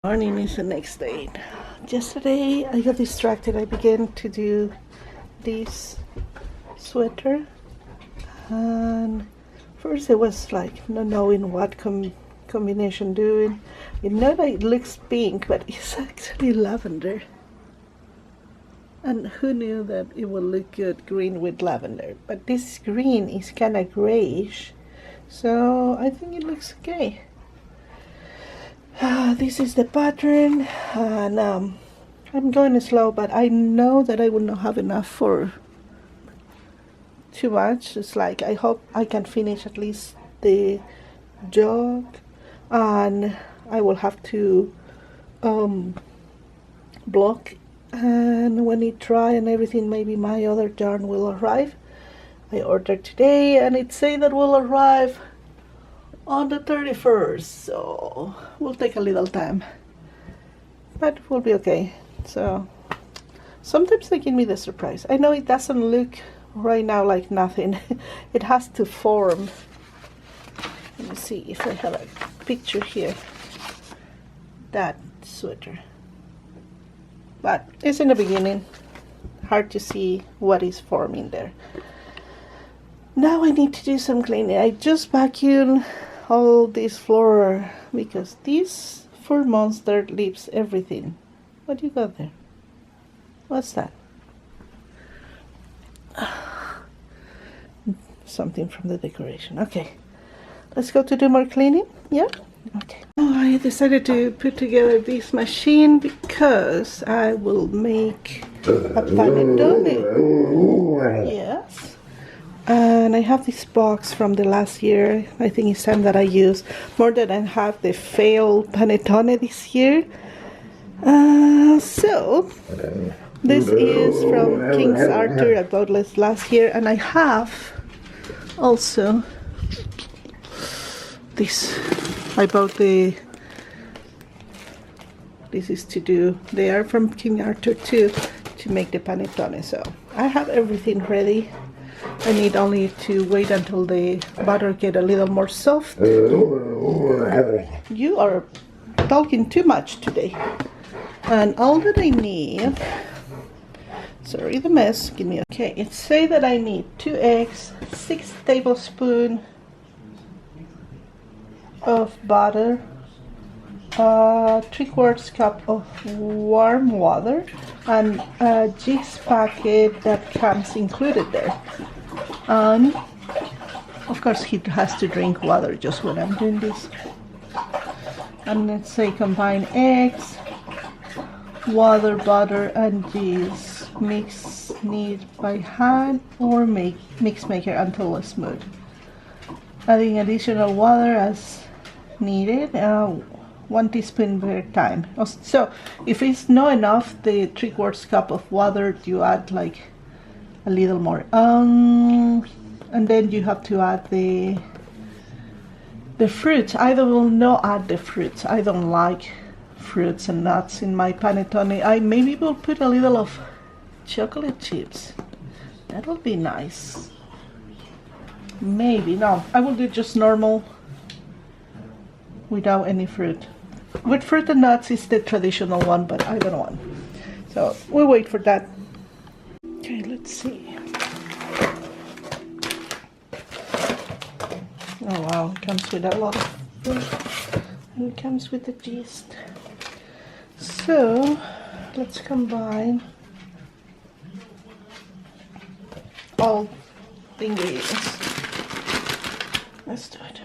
Morning is the next day. Yesterday I got distracted. I began to do this sweater, and first it was like not knowing what combination doing. You know that it looks pink, but it's actually lavender. And who knew that it would look good green with lavender? But this green is kind of grayish, so I think it looks okay. This is the pattern, and I'm going slow, but I know that I will not have enough for too much. It's like I hope I can finish at least the jog, and I will have to block, and when it dry and everything, maybe my other yarn will arrive. I ordered today, and it say that will arrive on the 31st, so will take a little time, but we'll be okay. So sometimes they give me the surprise. I know it doesn't look right now like nothing. It has to form. Let me see if I have a picture here. That sweater, but it's in the beginning, hard to see what is forming there. Now I need to do some cleaning. I just vacuumed all this floor because this fur monster leaves everything. What do you got there? What's that? Something from the decoration. Okay, let's go to do more cleaning. Yeah, okay. Oh, I decided to put together this machine because I will make a panettone. Yes. And I have this box from the last year. I think it's time that I use more than I have the failed panettone this year. So this is from King's Arthur. I bought this last year, and I have also this. I bought this is to do. They are from King Arthur too, to make the panettone. So I have everything ready. I need only to wait until the butter get a little more soft. You are talking too much today. And all that I need, sorry the mess, give me okay. It say that I need 2 eggs, 6 tablespoons of butter, 3/4 cup of warm water, and a yeast packet that comes included there. And of course he has to drink water just when I'm doing this. And let's say combine eggs, water, butter, and yeast. Mix knead by hand or make mix maker until it's smooth. Adding additional water as needed. 1 teaspoon per time. So if it's not enough, the 3/4 cup of water, you add like a little more. And then you have to add the fruits. I will not add the fruits. I don't like fruits and nuts in my panettone. I maybe will put a little of chocolate chips. That would be nice. Maybe. No, I will do just normal without any fruit. With fruit and nuts is the traditional one, but I don't want. So we'll wait for that. Okay, let's see. Oh wow, it comes with a lot of fruit. And it comes with the yeast. So let's combine all the ingredients. Let's do it.